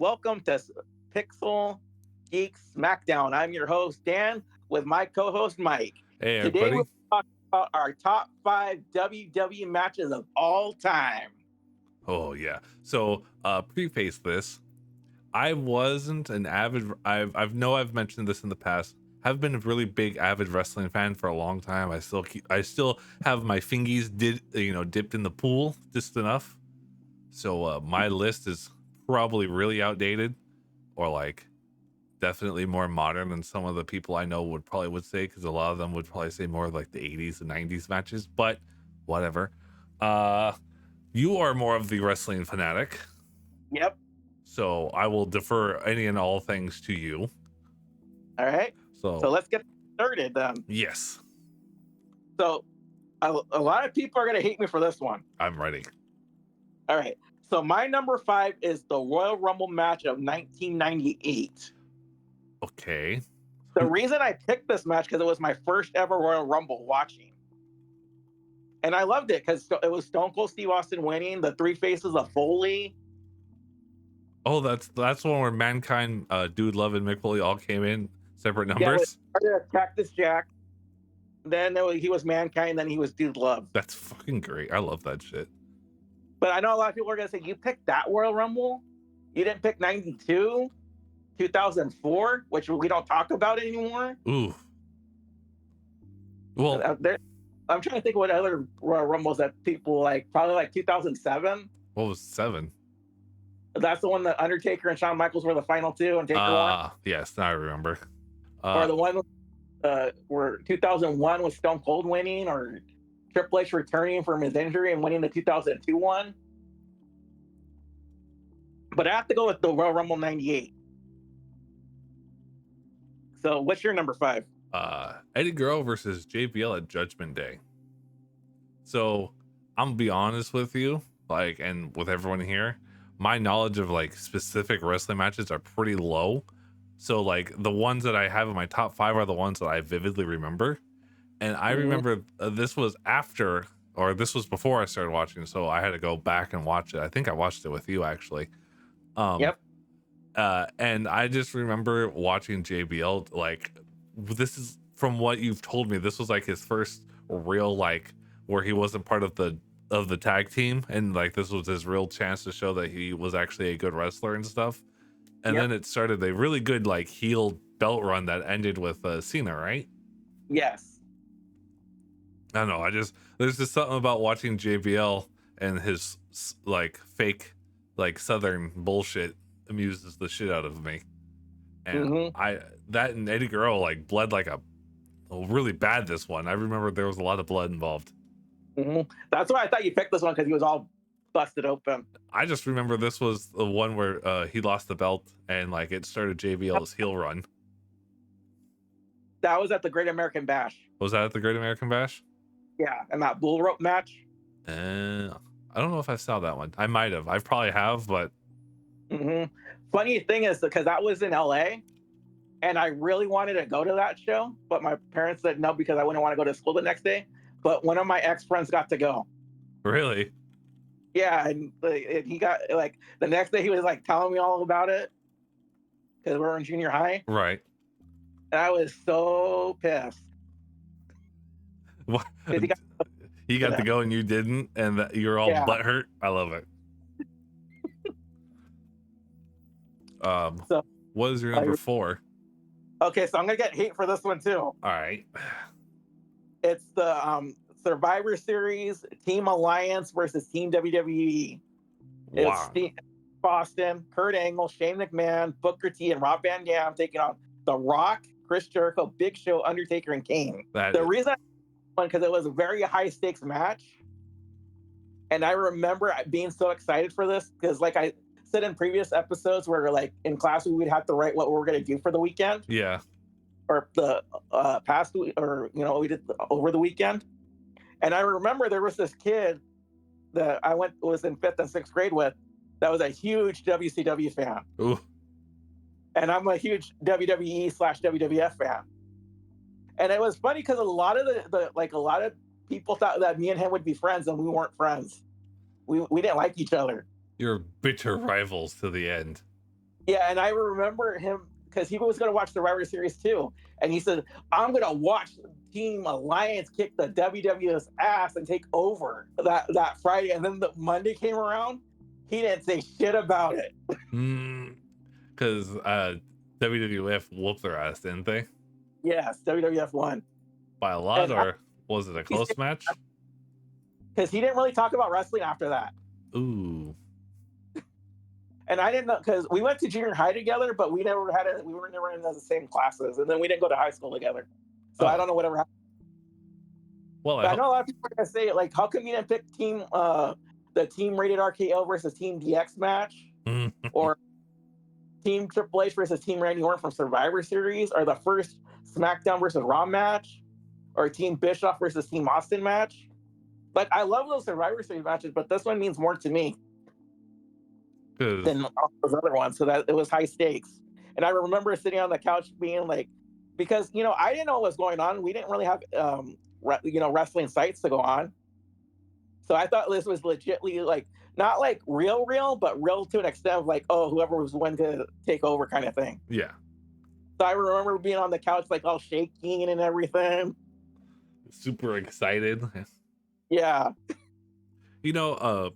welcome to Pixel Geek Smackdown. I'm your host, Dan, with my co-host, Mike. Hey, Today, everybody. we're talking about our top 5 WWE matches of all time. Oh, yeah. So, preface this. I wasn't an avid, I've mentioned this in the past. Have been a really big avid wrestling fan for a long time. I still have my fingies dipped in the pool just enough. So, my list is probably really outdated, or like definitely more modern than some of the people I know would say, because a lot of them would probably say more like the 80s and 90s matches, but whatever. You are more of the wrestling fanatic, Yep. so I will defer any and all things to you. All right. So So let's get started then. yes, So a lot of people are going to hate me for this one. I'm ready. All right. So my number 5 is the Royal Rumble match of 1998. Okay. The reason I picked this match because it was my first ever Royal Rumble watching. And I loved it because it was Stone Cold Steve Austin winning, the three faces of Foley. Oh, that's one where Mankind, Dude Love, and Mick Foley all came in separate numbers. Yeah, Cactus Jack. Then he was Mankind, then he was Dude Love. That's fucking great. I love that shit. But I know a lot of people are going to say, you picked that Royal Rumble? You didn't pick 92, 2004, which we don't talk about anymore? Ooh. Well, I'm trying to think what other Royal Rumbles that people like, probably like 2007. what was 7? That's the one that Undertaker and Shawn Michaels were the final two and Taker won. Yes, now I remember. Or the one where 2001 was Stone Cold winning, or Triple H returning from his injury and winning the 2002 one. But I have to go with the Royal Rumble 98. So what's your number 5? Eddie Guerrero versus JBL at Judgment Day. So I'm gonna be honest with you, like, and with everyone here, my knowledge of like specific wrestling matches are pretty low. So like the ones that I have in my top 5 are the ones that I vividly remember. And I remember this was after, or this was before I started watching, so I had to go back and watch it. I think I watched it with you, actually. Yep. And I just remember watching JBL, like, this is, from what you've told me, this was like his first real, like, where he wasn't part of the tag team, and like this was his real chance to show that he was actually a good wrestler and stuff. And then it started a really good like heel belt run that ended with Cena, right? Yes. I don't know. There's just something about watching JBL and his like fake like Southern bullshit amuses the shit out of me. And that and Eddie Guerrero like bled like a really bad this one. I remember there was a lot of blood involved. That's why I thought you picked this one, because he was all busted open. I just remember this was the one where he lost the belt and like it started JBL's heel run. That was at the Great American Bash. Was that at the Great American Bash? Yeah, and that bull rope match. I don't know if I saw that one. I might have. I probably have, but. Funny thing is, because that was in LA, and I really wanted to go to that show, but my parents said no because I wouldn't want to go to school the next day. But one of my ex-friends got to go. Really? Yeah, and he got, like, the next day he was like telling me all about it, because we were in junior high. Right. And I was so pissed. What? He got to go and you didn't, and you're all butthurt. I love it. So, what is your number 4? Okay, so I'm gonna get hate for this one too. All right. It's the Survivor Series Team Alliance versus Team WWE. Wow. It's Steve Austin, Kurt Angle, Shane McMahon, Booker T, and Rob Van Dam taking on The Rock, Chris Jericho, Big Show, Undertaker, and Kane. The reason I won, because it was a very high stakes match, and I remember being so excited for this because, like I said in previous episodes, where like in class we would have to write what we were going to do for the weekend. Yeah. Or the past week, or we did over the weekend. And I remember there was this kid that I was in 5th and 6th grade with, that was a huge WCW fan. Ooh. And I'm a huge WWE/WWF fan. And it was funny because a lot of a lot of people thought that me and him would be friends, and we weren't friends. We didn't like each other. You're bitter rivals to the end. Yeah, and I remember him because he was going to watch Survivor Series too, and he said, "I'm going to watch Team Alliance kick the WWF's ass and take over that Friday." And then the Monday came around, he didn't say shit about it. Because WWF whooped their ass, didn't they? Yes, WWF won By a lot, or was it a close match? Because he didn't really talk about wrestling after that. Ooh. And I didn't know because we went to junior high together, but we never had it. We were never in the same classes, and then we didn't go to high school together. So I don't know whatever happened. Well, I know a lot of people are gonna say, like, how come you didn't pick the team rated RKO versus Team DX match, or Team Triple H versus Team Randy Orton from Survivor Series, or the first SmackDown versus Raw match, or Team Bischoff versus Team Austin match? Like, I love those Survivor Series matches, but this one means more to me than all those other ones. So that it was high stakes. And I remember sitting on the couch being like, because I didn't know what was going on. We didn't really have wrestling sites to go on. So I thought this was legitly like not like real, but real to an extent of like, oh, whoever was when to take over kind of thing. Yeah. So I remember being on the couch like all shaking and everything. Super excited. Yeah.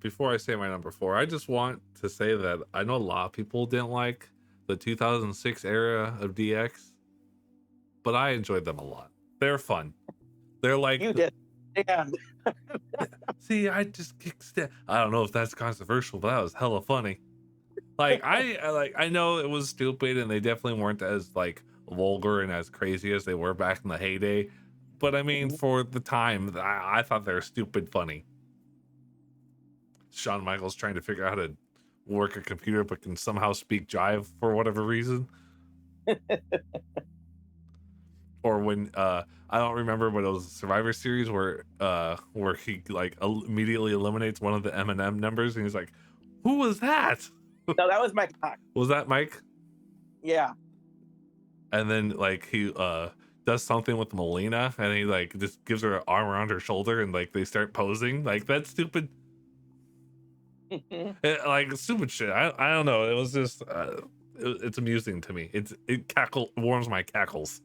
Before I say my number 4, I just want to say that I know a lot of people didn't like the 2006 era of DX, but I enjoyed them a lot. They're fun. They're like you did. And see, I just I don't know if that's controversial, but that was hella funny. Like I know it was stupid, and they definitely weren't as like vulgar and as crazy as they were back in the heyday. But I mean, for the time, I thought they were stupid funny. Shawn Michaels trying to figure out how to work a computer but can somehow speak jive for whatever reason. Or when I don't remember, but it was a Survivor Series where he like immediately eliminates one of the M&M numbers, and he's like, "Who was that?" No, that was Mike. Was that Mike? Yeah. And then like he does something with Melina, and he like just gives her an arm around her shoulder, and like they start posing. Like, that's stupid. Like stupid shit. I don't know. It was just it's amusing to me. It warms my cackles.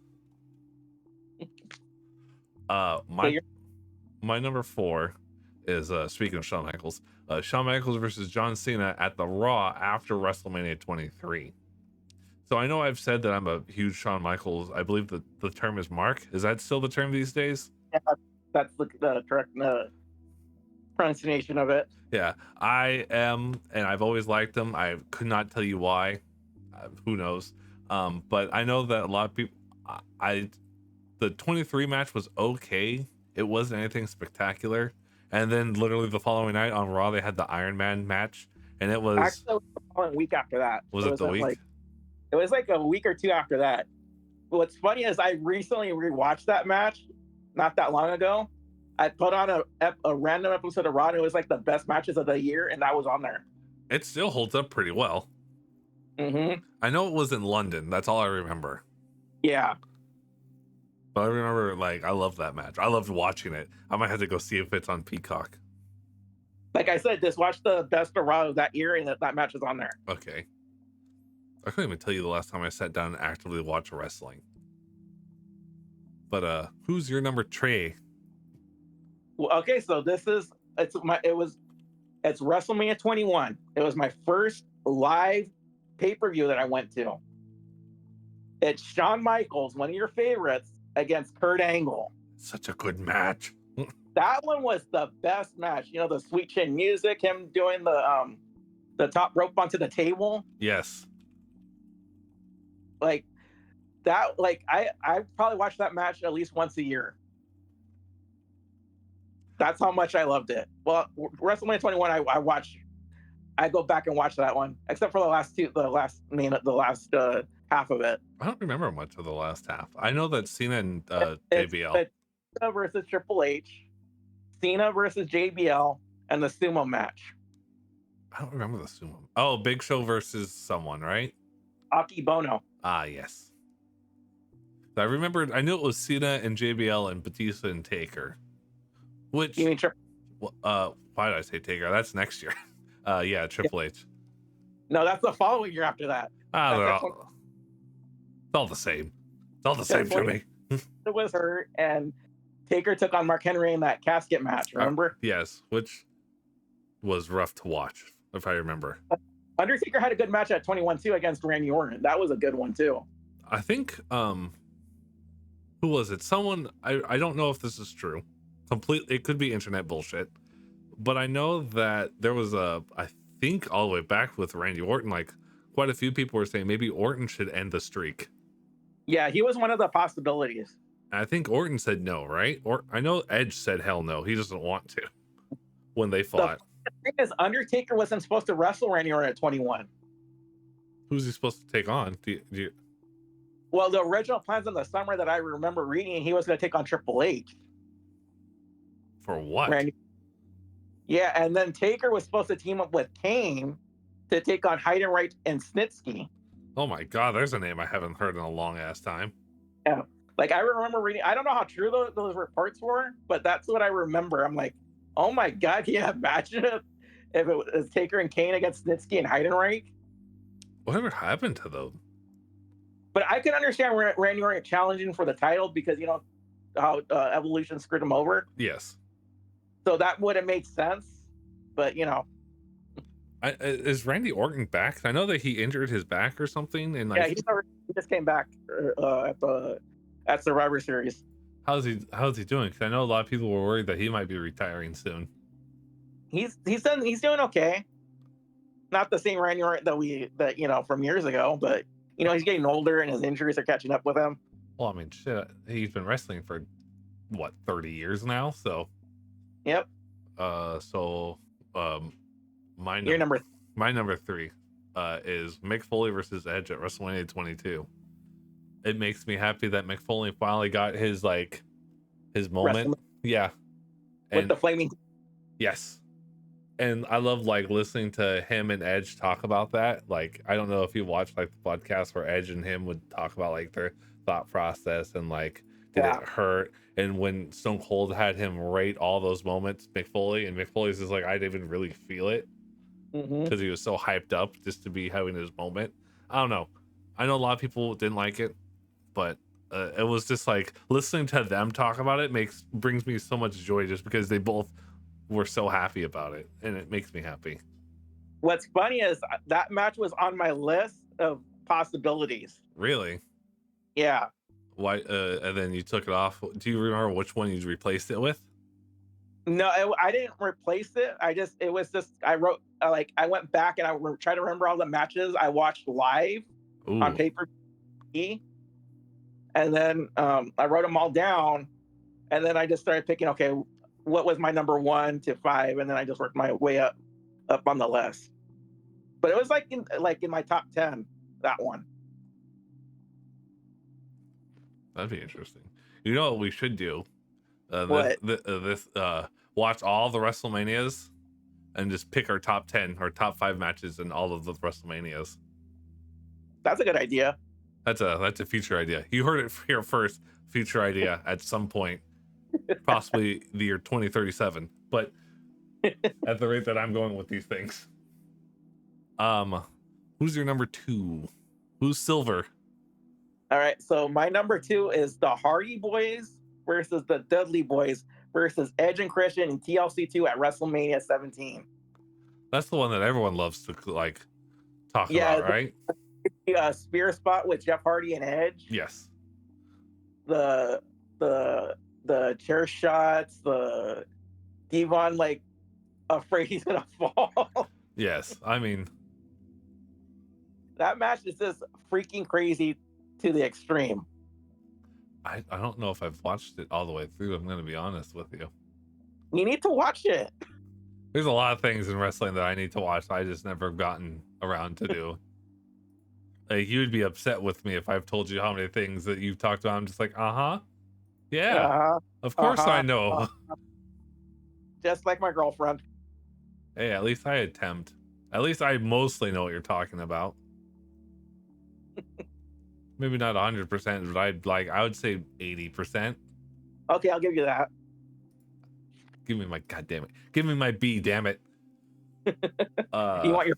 My number 4 is speaking of Shawn Michaels, Shawn Michaels versus John Cena at the Raw after WrestleMania 23. So I know I've said that I'm a huge Shawn Michaels. I believe that the term is mark. Is that still the term these days? Yeah, that's the correct pronunciation of it. Yeah, I am, and I've always liked him. I could not tell you why. Who knows? But I know that a lot of people. The 23 match was okay. It wasn't anything spectacular. And then literally the following night on Raw, they had the Iron Man match, and it was actually a week after that. Was it the week? It was like a week or two after that. But what's funny is I recently rewatched that match not that long ago. I put on a random episode of Raw, and it was like the best matches of the year, and that was on there. It still holds up pretty well. I know it was in London. That's all I remember. Yeah. But I remember, like, I loved that match. I loved watching it. I might have to go see if it's on Peacock. Like I said, just watch the best of Raw of that year, and that match is on there. Okay. I couldn't even tell you the last time I sat down and actively watched wrestling. But who's your number 3? Well, okay, so it's WrestleMania 21. It was my first live pay-per-view that I went to. It's Shawn Michaels, one of your favorites, against Kurt Angle. Such a good match. That one was the best match. The sweet chin music, him doing the top rope onto the table. Yes. Like that. Like I probably watch that match at least once a year. That's how much I loved it. Well, WrestleMania 21, I go back and watch that one, except for the last half of it. I don't remember much of the last half. I know that Cena and JBL. Cena versus Triple H, Cena versus JBL, and the sumo match. I don't remember the sumo. Oh, Big Show versus someone, right? Aki Bono. Ah, yes. I knew it was Cena and JBL and Batista and Taker. Which, you mean why did I say Taker? That's next year. Yeah, Triple H. No, that's the following year after that. Ah, That's they're at all, 20. it's all the same. It's all the same to me. It was hurt, and Taker took on Mark Henry in that casket match. Remember? Yes, which was rough to watch, if I remember. Undertaker had a good match at 21 too against Randy Orton. That was a good one too. I think who was it? Someone I don't know if this is true. Completely, it could be internet bullshit. But I know that there was I think all the way back with Randy Orton, like quite a few people were saying maybe Orton should end the streak. Yeah, he was one of the possibilities. And I think Orton said no, right? Or I know Edge said hell no. He doesn't want to when they fought. The thing is, Undertaker wasn't supposed to wrestle Randy Orton at 21. Who's he supposed to take on? Well, the original plans in the summer that I remember reading, he was going to take on Triple H. For what? Randy. Yeah, and then Taker was supposed to team up with Kane to take on Heidenreich and Snitsky. Oh my God, there's a name I haven't heard in a long ass time. Yeah, like I remember reading. I don't know how true those reports were, but that's what I remember. I'm like, oh my God, can you imagine if it was Taker and Kane against Snitsky and Heidenreich? Whatever happened to them? But I can understand Randy Orton challenging for the title because you know how Evolution screwed him over. Yes. So that would have made sense, but you know. Is Randy Orton back? I know that he injured his back or something, and like, yeah, he just came back at Survivor Series. How's he doing? Because I know a lot of people were worried that he might be retiring soon. He's doing okay. Not the same Randy Orton that you know from years ago, but you know he's getting older and his injuries are catching up with him. Well, I mean, shit, he's been wrestling for what 30 years now, so. Yep. My number 3 is Mick Foley versus Edge at WrestleMania 22. It makes me happy that Mick Foley finally got his moment. Yeah. With the flaming. Yes. And I love like listening to him and Edge talk about that. Like, I don't know if you watched like the podcast where Edge and him would talk about like their thought process and like, did it hurt? And when Stone Cold had him rate all those moments, Mick Foley's just like, I didn't even really feel it because he was so hyped up just to be having his moment. I don't know. I know a lot of people didn't like it, but it was just like listening to them talk about it brings me so much joy just because they both were so happy about it, and it makes me happy. What's funny is that match was on my list of possibilities. Really? Yeah. Why? And then you took it off. Do you remember which one you replaced it with? No, I didn't replace it. I wrote I went back and I tried to remember all the matches I watched live on pay-per-view, and then I wrote them all down, and then I just started picking. Okay, what was my number 1 to 5, and then I just worked my way up on the list. But it was in my top 10. That one. That'd be interesting. You know what we should do? What? Watch all the WrestleManias and just pick our top 10 or top 5 matches in all of the WrestleManias. That's a good idea. That's a future idea. You heard it here first. Future idea at some point, possibly the year 2037. But at the rate that I'm going with these things, who's your number 2? Who's silver? All right, so my number 2 is the Hardy Boys versus the Dudley Boys versus Edge and Christian in TLC 2 at WrestleMania 17. That's the one that everyone loves to like talk about, right? The spear spot with Jeff Hardy and Edge. Yes. The chair shots, the Devon like afraid he's gonna fall. Yes, I mean that match is just freaking crazy to the extreme. I don't know if I've watched it all the way through. I'm going to be honest with you. You need to watch it. There's a lot of things in wrestling that I need to watch. I just never gotten around to do. Like, you'd be upset with me if I've told you how many things that you've talked about. I'm just like, yeah, of course I know. Just like my girlfriend. Hey, at least I attempt. At least I mostly know what you're talking about. Maybe not 100%, but I would say 80%. Okay, I'll give you that. Give me my goddamn it. Give me my B, damn it. You want your?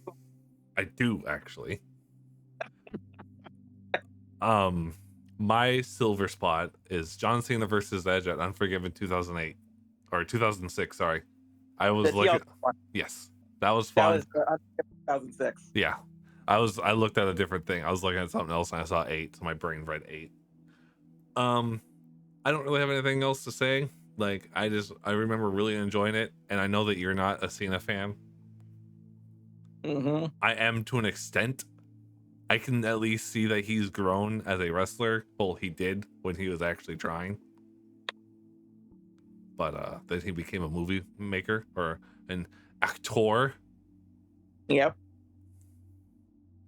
I do actually. My silver spot is John Cena versus Edge at Unforgiven 2008 or 2006. Sorry, I was The looking. TL one. Yes, that was That fun. was 2006. Yeah, I looked at a different thing. I was looking at something else and I saw 8, so my brain read 8. I don't really have anything else to say. Like, I remember really enjoying it, and I know that you're not a Cena fan. Mm-hmm. I am to an extent. I can at least see that he's grown as a wrestler. Well, he did when he was actually trying. But then he became a movie maker or an actor. Yep.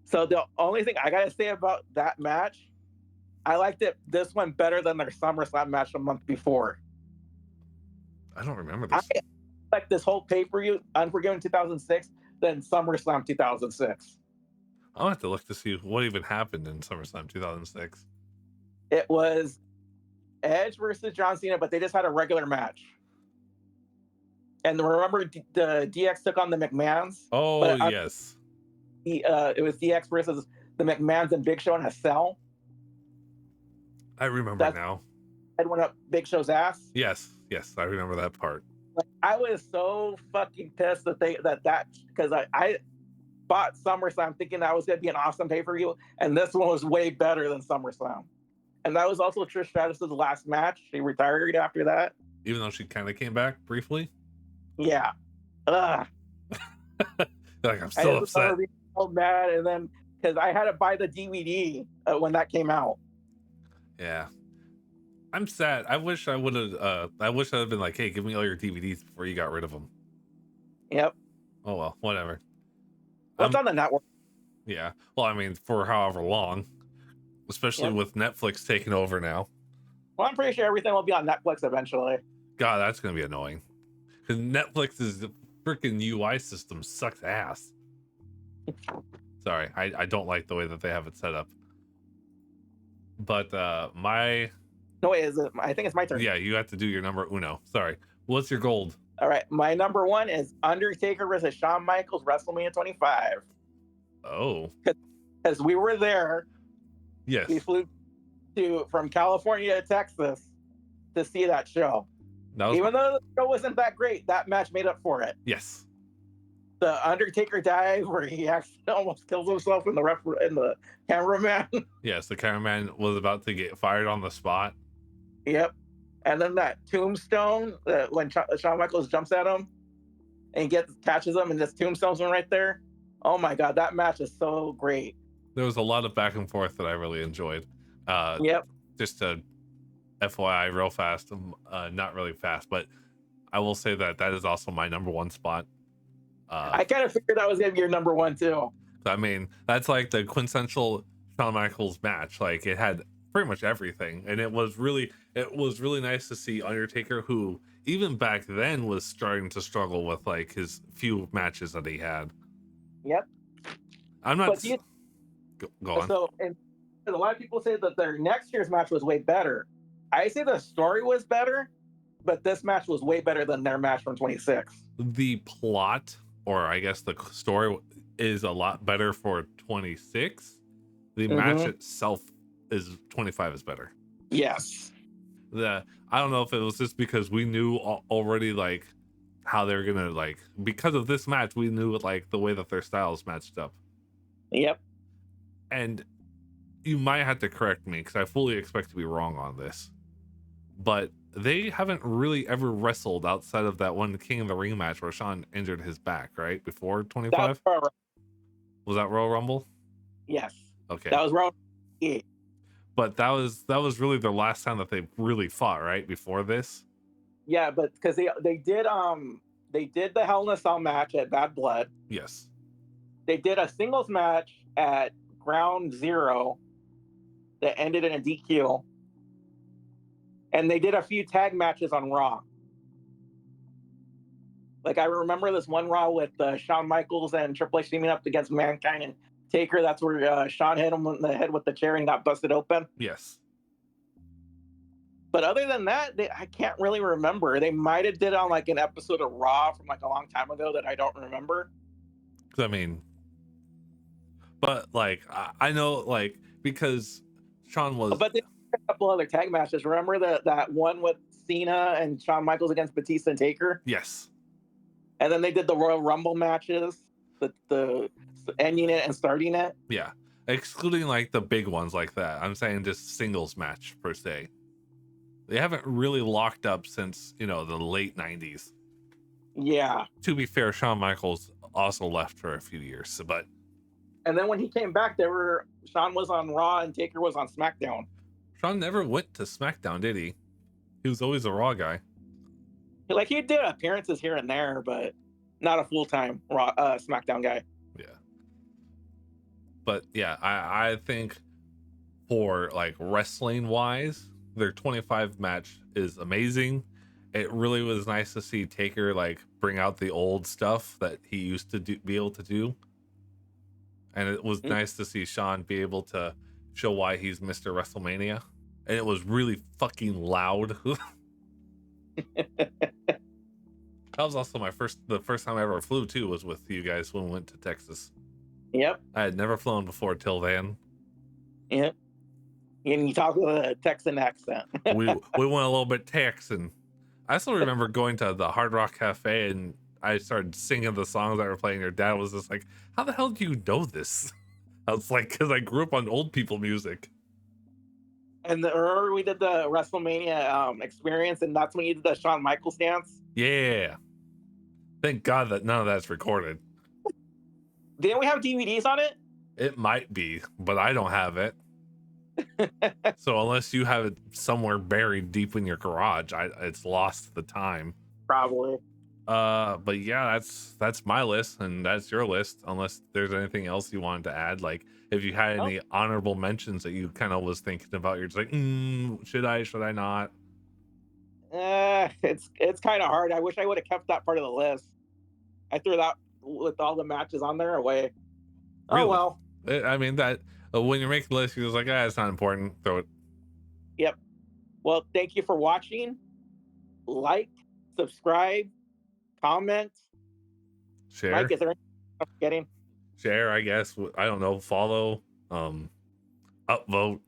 So the only thing I gotta say about that match, I liked this one better than their SummerSlam match a month before. I don't remember I this. like this whole pay-per-view, Unforgiven 2006, than SummerSlam 2006. I'll have to look to see what even happened in SummerSlam 2006. It was Edge versus John Cena, but they just had a regular match. And remember, the DX took on the McMahons. Oh, but yes. It was DX versus the McMahons and Big Show in a cell. I remember now. Ed went up Big Show's ass. Yes, I remember that part. Like, I was so fucking pissed that because I bought SummerSlam thinking that was going to be an awesome pay-per-view, and this one was way better than SummerSlam. And that was also Trish Stratus's last match. She retired after that. Even though she kind of came back briefly? Yeah. Ugh. Like, I'm still upset. Being so mad, and then, because I had to buy the DVD when that came out. Yeah. I'm sad. I wish I would have, been like, hey, give me all your DVDs before you got rid of them. Yep. Oh, well, whatever. What's on the network? Yeah. Well, I mean, for however long, especially with Netflix taking over now. Well, I'm pretty sure everything will be on Netflix eventually. God, that's going to be annoying. Because Netflix's freaking UI system sucks ass. Sorry, I don't like the way that they have it set up. But my... No, wait, is it? I think it's my turn. Yeah, you have to do your number uno. Sorry. What's your gold? All right, my number one is Undertaker versus Shawn Michaels, WrestleMania 25. Oh. Because we were there. Yes. We flew from California to Texas to see that show. Even though the show wasn't that great, that match made up for it. Yes. The Undertaker dive where he actually almost kills himself in the cameraman. Yes, the cameraman was about to get fired on the spot. Yep. And then that tombstone when Shawn Michaels jumps at him and catches him, and just tombstones him right there. Oh my God, that match is so great. There was a lot of back and forth that I really enjoyed. Yep. Just to FYI, real fast, not really fast, but I will say that is also my number one spot. I kind of figured that was gonna be your number one too. I mean, that's like the quintessential Shawn Michaels match. Like, it had pretty much everything, and it was really nice to see Undertaker, who even back then was starting to struggle with like his few matches that he had. Yep. I'm not. Go on. So, and a lot of people say that their next year's match was way better. I say the story was better, but this match was way better than their match from 26. The plot, or I guess the story, is a lot better for 26. The match itself is 25 is better. Yes. I don't know if it was just because we knew already like how they're gonna, like, because of this match, we knew like the way that their styles matched up. Yep. And you might have to correct me because I fully expect to be wrong on this, but they haven't really ever wrestled outside of that one King of the Ring match where Shawn injured his back, right? Before 25? Was that Royal Rumble? Yes. Okay. That was Royal Rumble. But that was really the last time that they really fought, right? Before this? Yeah, but because they did the Hell in a Cell match at Bad Blood. Yes. They did a singles match at Ground Zero that ended in a DQ. And they did a few tag matches on Raw. Like, I remember this one Raw with Shawn Michaels and Triple H teaming up against Mankind and Taker. That's where Shawn hit him in the head with the chair and got busted open. Yes. But other than that, I can't really remember. They might have did on like an episode of Raw from like a long time ago that I don't remember. I mean, but like I know, like, because Shawn was. But they had a couple other tag matches. Remember that one with Cena and Shawn Michaels against Batista and Taker? Yes. And then they did the Royal Rumble matches, the ending it and starting it. Yeah, excluding like the big ones like that. I'm saying just singles match per se. They haven't really locked up since, the late 90s. Yeah. To be fair, Shawn Michaels also left for a few years, but. And then when he came back, Shawn was on Raw and Taker was on SmackDown. Shawn never went to SmackDown, did he? He was always a Raw guy. Like, he did appearances here and there, but not a full-time Raw SmackDown guy. Yeah. But yeah, I think for like wrestling wise, their 25 match is amazing. It really was nice to see Taker like bring out the old stuff that he used to be able to do. And it was nice to see Shawn be able to show why he's Mr. WrestleMania. And it was really fucking loud. That was also the first time I ever flew too, was with you guys when we went to Texas. Yep. I had never flown before till then. Yep. And you talk with a Texan accent. we went a little bit Texan. I still remember going to the Hard Rock Cafe and I started singing the songs that were playing. Your dad was just like, "How the hell do you know this?" I was like, "Because I grew up on old people music." And remember we did the WrestleMania experience, and that's when you did the Shawn Michaels dance? Yeah. Thank God that none of that's recorded. Didn't we have DVDs on it? It might be, but I don't have it. So unless you have it somewhere buried deep in your garage, it's lost the time. Probably. But yeah, that's my list, and that's your list. Unless there's anything else you wanted to add, like if you had any honorable mentions that you kind of was thinking about, you're just like, should I not? It's kind of hard. I wish I would have kept that part of the list. I threw that with all the matches on there away. Really? Oh well. I mean that when you're making the list, you're just like, it's not important. Throw it. Yep. Well, thank you for watching. Like, subscribe, comment, share. Mike, is there anything I'm forgetting? Share, I guess. I don't know. Follow. Upvote.